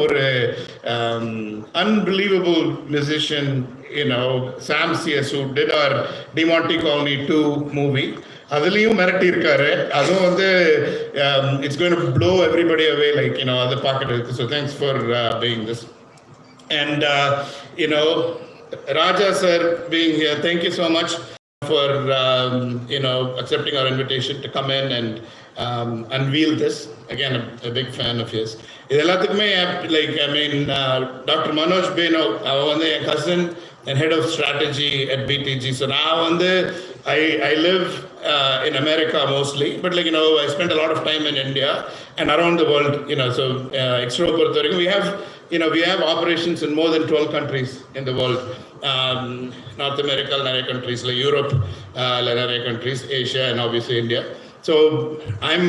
ஒரு unbelievable musician, Sam CS, who did our DeMonte Colony 2 movie. அதுலேயும் மிரட்டி இருக்காரு. அதுவும் வந்து it's going to flow everybody away, like அதை பார்க்கறதுக்கு. So thanks for being this. And Raja sir being here, thank you so much for accepting our invitation to come in and unveil this. Again, a big fan of his. இது எல்லாத்துக்குமே like Dr. Manoj Beno, அவன் வந்து என் cousin and head of strategy at BTG. So நான் வந்து I live in America mostly, but I spend a lot of time in India and around the world. So extra பொறுத்த வரைக்கும் we have operations in more than 12 countries in the world. North America, நிறைய countries, like Europe, நிறைய countries, Asia, and obviously India. So I'm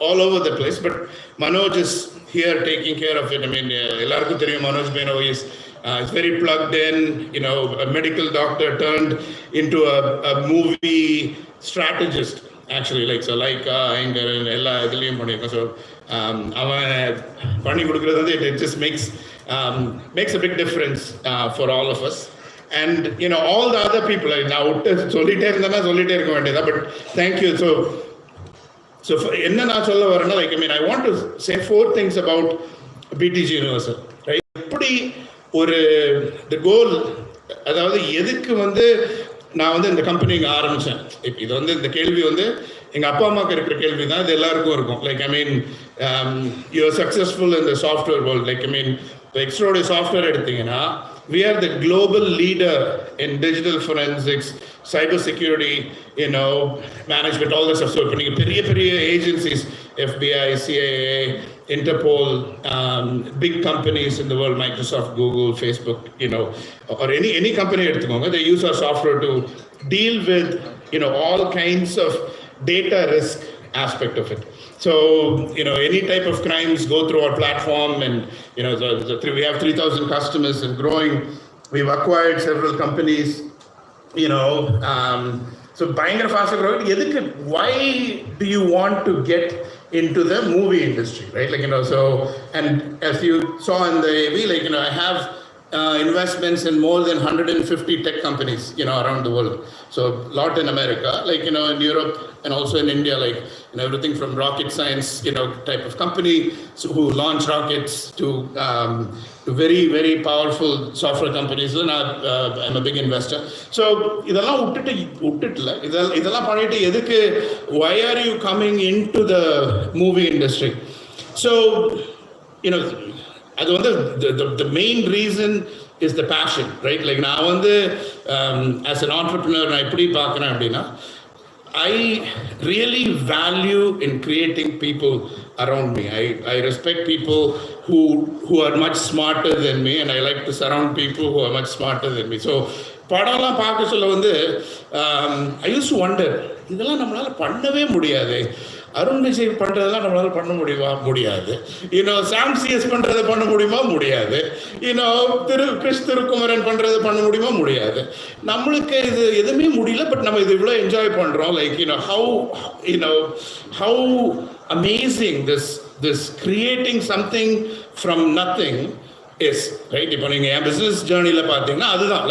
all over the place, but Manoj is here taking care of it. எல்லாருக்கும் தெரியும் Manoj Beno is very plugged in, a medical doctor turned into a movie strategist, actually, anger and எல்லா இதுலயும் பண்ணிருக்கோம். So அவன் பண்ணி கொடுக்கறது வந்து it just makes a big difference for all of us. And all the other people, நான் விட்டு சொல்லிட்டே இருக்க வேண்டியதா, but thank you. So என்ன நான் சொல்ல வரேன்னா, I want to say 4 things about BTG Universal, right? எப்படி ஒரு the goal, அதாவது எதுக்கு வந்து நான் வந்து இந்த கம்பெனி இங்கே ஆரம்பித்தேன். இது வந்து இந்த கேள்வி வந்து எங்கள் அப்பா அம்மாவுக்கு இருக்கிற கேள்வி தான், இது எல்லாருக்கும் இருக்கும். You are successful in the software world. இப்போ எக்ஸ்ட்ரோடைய சாஃப்ட்வேர் எடுத்தீங்கன்னா, we are the global leader in digital forensics, cyber security, management, all this stuff. So இப்போ நீங்கள் பெரிய agencies, FBI, CIA, Interpol, big companies in the world, Microsoft, Google, Facebook, or any company எடுத்துக்கோங்க, they use our software to deal with all kinds of data risk aspect of it. So any type of crimes go through our platform, and we have 3,000 customers and growing. We've acquired several companies, so பயங்கர ஃபாஸ்ட்டாக growing. எதுக்கு, why do you want to get into the movie industry, right? So, and as you saw in the AV, I have investments in more than 150 tech companies, around the world. So a lot in America, in Europe, and also in India, everything from rocket science, type of company, who launch rockets, to very, very powerful software companies. And I'm a big investor. So இதெல்லாம் இதெல்லாம் பண்ணிட்டு எதுக்கு, why are you coming into the movie industry? So அது வந்து the main reason is the passion, right? நான் வந்து as an entrepreneur நான் எப்படி பார்க்குறேன் அப்படின்னா, I really value in creating people around me. I respect people who are much smarter than me, and I like to surround people who are much smarter than me. So படம்லாம் பார்க்க சொல்ல வந்து I used to wonder, இதெல்லாம் நம்மளால பண்ணவே முடியாது. அருண் விஜய் பண்ணுறதெல்லாம் நம்மளால் பண்ண முடியாது. சாம் சிஎஸ் பண்ணுறதை பண்ண முடியுமா? முடியாது. கிறிஸ் திருக்குமரன் பண்ணுறதை பண்ண முடியுமா? முடியாது. நம்மளுக்கு இது எதுவுமே முடியல, பட் நம்ம இது இவ்வளோ என்ஜாய் பண்ணுறோம். how amazing this creating something from nothing is, right? இப்போ நீங்கள் என் பிஸ்னஸ் ஜேர்னியில் பார்த்தீங்கன்னா அதுதான்.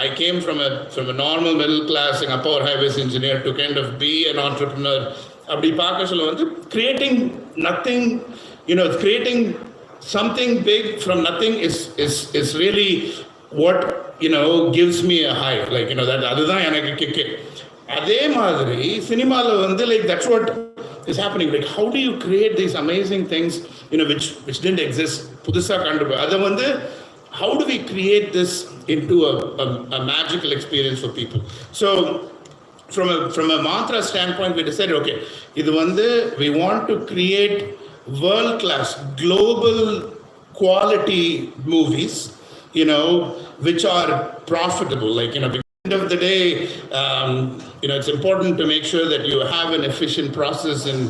I came from a normal middle class, எங்கள் அப்பா ஒரு highways engineer, to kind of be an entrepreneur. அப்படி பார்க்க சொல்ல வந்து creating nothing, creating something big from nothing is really what gives me a high. அதுதான் எனக்கு கிக்கு. அதே மாதிரி சினிமாவில் வந்து that's what is happening. How do you create these amazing things, which didn't exist? புதுசா கண்டு அதை வந்து how do we create this into a magical experience for people? So from a mantra standpoint, we decided, okay, இது வந்து we want to create world class global quality movies, which are profitable. End of the day, it's important to make sure that you have an efficient process, and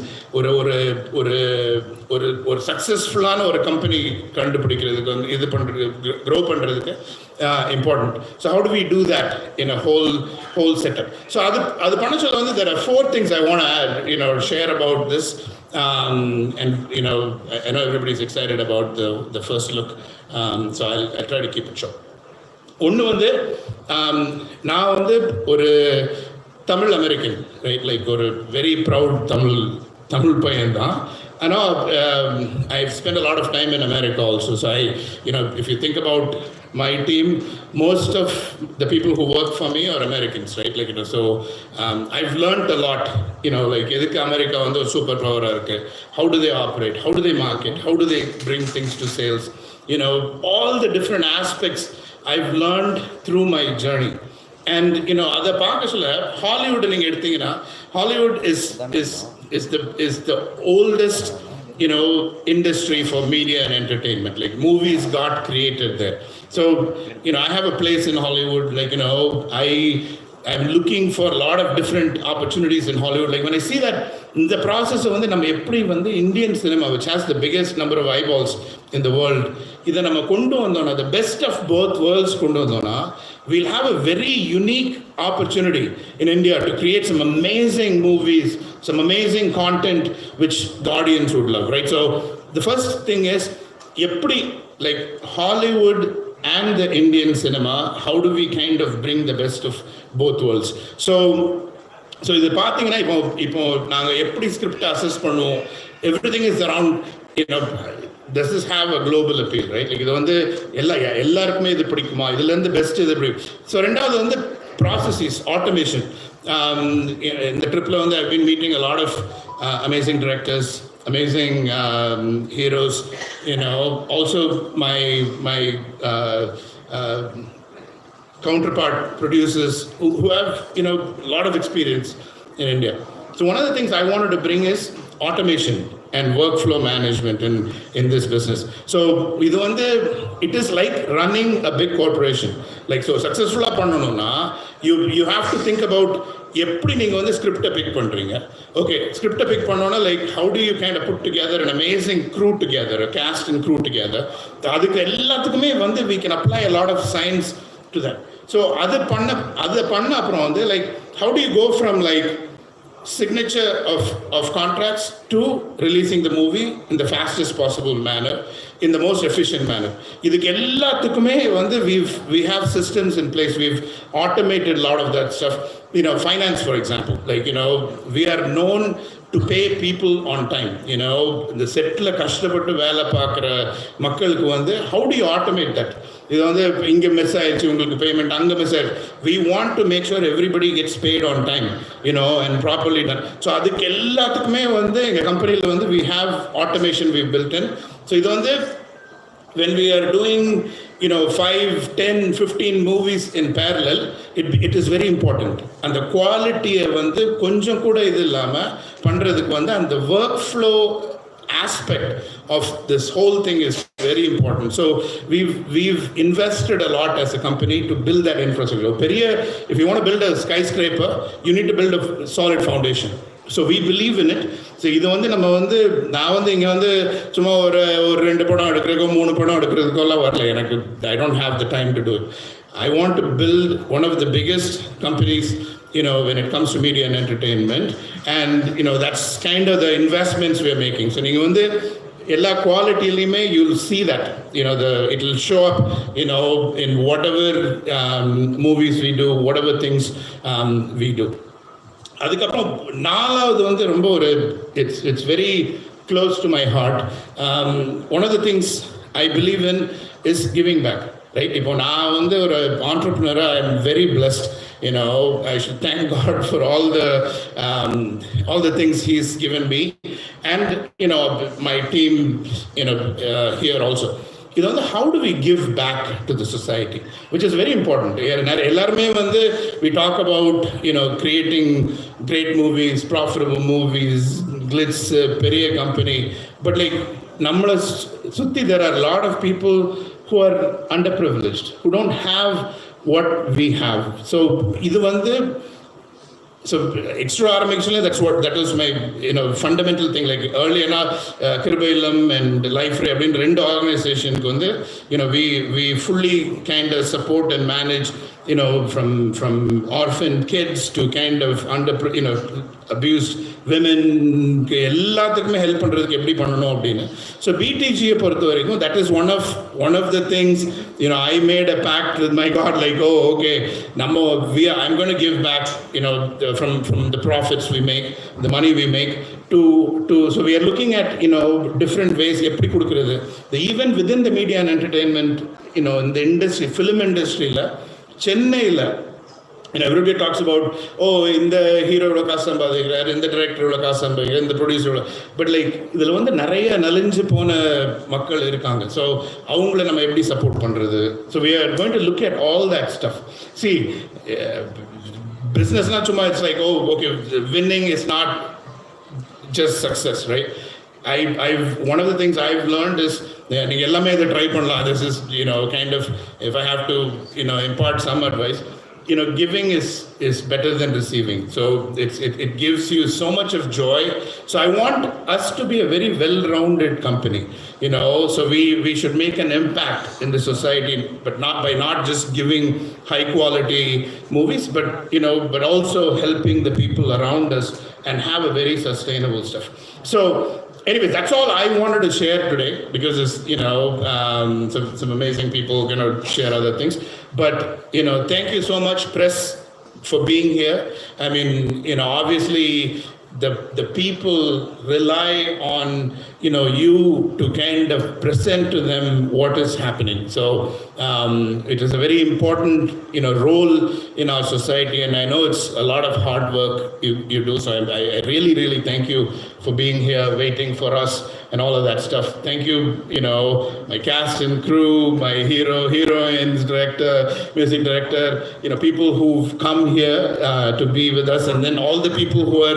ஒரு சக்சஸ்ஃபுல்லான ஒரு company கண்டுபிடிக்கிறதுக்கு வந்து இது பண்ணுறதுக்கு, grow பண்ணுறதுக்கு important. So how do we do that in a whole setup? So அது பண்ண சொல்ல வந்து there are 4 things I want to add, share about this. And I know everybody's excited about the first look, so I'll try to keep it short. ஒன்று வந்து நான் வந்து ஒரு Tamil American, right, like ஒரு வெரி ப்ரவுட் தமிழ் பையன் தான். I know I've spent a lot of time in America also. So if you think about my team, most of the people who work for me are Americans, right? Like, so I've learned a lot, like எதுக்கு America வந்து ஒரு super பவராக இருக்கு, how do they operate, how do they market, how do they bring things to sales, all the different aspects I've learned through my journey. And அதை பார்க்க சொல்ல Hollywood நீங்கள் எடுத்தீங்கன்னா, Hollywood is the oldest industry for media and entertainment. Like movies got created there. So I have a place in Hollywood. Like I'm looking for a lot of different opportunities in Hollywood. Like when I see that in the process of நம்ம எப்படி வந்து Indian cinema, which has the biggest number of eyeballs in the world, இதை நம்ம கொண்டு வந்தோம்னா, the best of both worlds கொண்டு வந்தோம்னா, we'll have a very unique opportunity in India to create some amazing movies, some amazing content which the audience would love, right? So the first thing is, எப்படி like Hollywood and the Indian cinema, how do we kind of bring the best of both worlds? So இது பார்த்தீங்கன்னா, இப்போ நாங்கள் எப்படி script assess பண்ணுவோம், everything is around, does this have a global appeal, right? Like இது வந்து எல்லாருக்குமே இது பிடிக்குமா, இதுலேருந்து பெஸ்ட் இது பிடிக்கும். ஸோ ரெண்டாவது வந்து processes, automation. இந்த ட்ரிப்பில் வந்து I've been meeting a lot of amazing directors, amazing heroes, also my counterpart producers who have a lot of experience in India. So one of the things I wanted to bring is automation and workflow management in this business. So it is like running a big corporation. Like, so successful பண்ணனும்னா you have to think about எப்படி நீங்க வந்து ஸ்கிரிப்டை big பண்றீங்க. Okay, ஸ்கிரிப்டை big பண்ணோன்னா, like how do you kind of put together an amazing crew together, a cast and crew together. அதுக்கு எல்லாத்துக்குமே வந்து we can apply a lot of science to that. So அது பண்ண அப்புறம் வந்து like how do you go from like signature of contracts to releasing the movie in the fastest possible manner, in the most efficient manner. இதுக்கு எல்லாத்துக்குமே வந்து we have systems in place. We've automated a lot of that stuff. Finance, for example, like we are known to pay people on time. இந்த settle கஷ்டப்பட்டு வேலை பார்க்குற மக்களுக்கு வந்து how do you automate that? இது வந்து இங்கே மிஸ் ஆயிடுச்சு, உங்களுக்கு பேமெண்ட் அங்கே மிஸ் ஆயிடுச்சு. We want to make sure everybody gets paid on time, and properly done. So அதுக்கு எல்லாத்துக்குமே வந்து எங்கள் கம்பெனியில் வந்து we have automation we've built in. So இது வந்து when we are doing 5, 10, 15 movies in parallel, it is very important. And the quality வந்து கொஞ்சம் கூட இது இல்லாமல் பண்ணுறதுக்கு வந்து அந்த workflow aspect of this whole thing is very important. So we've invested a lot as a company to build that infrastructure. If you want to build a skyscraper, you need to build a solid foundation. So we believe in it. So இது வந்து நான் வந்து இங்கே வந்து சும்மா ஒரு 2 படம் எடுக்கிறதுக்கோ 3 படம் எடுக்கிறதுக்கோலாம் வரல. எனக்கு I don't have the time to do it. I want to build one of the biggest companies when it comes to media and entertainment, and that's kind of the investments we are making. So நீங்கள் வந்து எல்லா குவாலிட்டிலையுமே you'll see that it will show up in whatever movies we do, whatever things we do. அதுக்கப்புறம் நாலாவது வந்து ரொம்ப ஒரு it's very close to my heart. One of the things I believe in is giving back, right? இப்போ நான் வந்து ஒரு entrepreneur, I am very blessed. I should thank God for all the things He's given me, and my team here also. How do we give back to the society, which is very important. எல்லாருமே வந்து we talk about creating great movies, profitable movies, glitz, பெரிய company, but like நம்மளை சுத்தி there are a lot of people who are underprivileged, who don't have what we have. So இது வந்து extra ஆரம்பிக்கல, that was my fundamental thing. Like earlier கிருபைலம் and லைஃப்ரே அப்படின்னு 2 ஆர்கனைசேஷனுக்கு வந்து we fully kind of support and manage from orphan kids to kind of abused women எல்லாத்துக்குமே help பண்றதுக்கு எப்படி பண்ணணும் அப்படின்னு. ஸோ பிடிஜியை பொறுத்த வரைக்கும் that is one of the things I made a pact with my God, like, oh okay, I'm going to give back from the profits we make, the money we make to so we are looking at different ways எப்படி கொடுக்கிறது. Even within the media and entertainment, in the industry, film industry la சென்னையில் everybody talks about, oh, இந்த ஹீரோவோட காசு சம்பாதிக்கிறார், இந்த டைரக்டரோட காசு சம்பாதிக்கிறார், இந்த ப்ரொடியூசரோட, but like இதில் வந்து நிறைய நலிஞ்சு போன மக்கள் இருக்காங்க. ஸோ அவங்கள நம்ம எப்படி சப்போர்ட் பண்ணுறது? So we are going to look at all that stuff. See, businessனா சும்மா it's like, oh okay, winning is not just success, right? One of the things I've learned is நீங்க எல்லாமே இதை ட்ரை பண்ணலாம். This is kind of, if I have to impart some advice, giving is better than receiving. So it gives you so much of joy. So I want us to be a very well-rounded company. So we should make an impact in the society, but not just giving high quality movies, but also helping the people around us and have a very sustainable stuff. So anyway, that's all I wanted to share today, because it's, some amazing people going to share other things. But, thank you so much, press, for being here. I mean, obviously the people rely on, you to kind of present to them what is happening. So it is a very important, role in our society, and I know it's a lot of hard work you do. So I really, really thank you for being here, waiting for us, and all of that stuff. Thank you, my cast and crew, my heroines, director, music director, people who've come here to be with us, and then all the people who are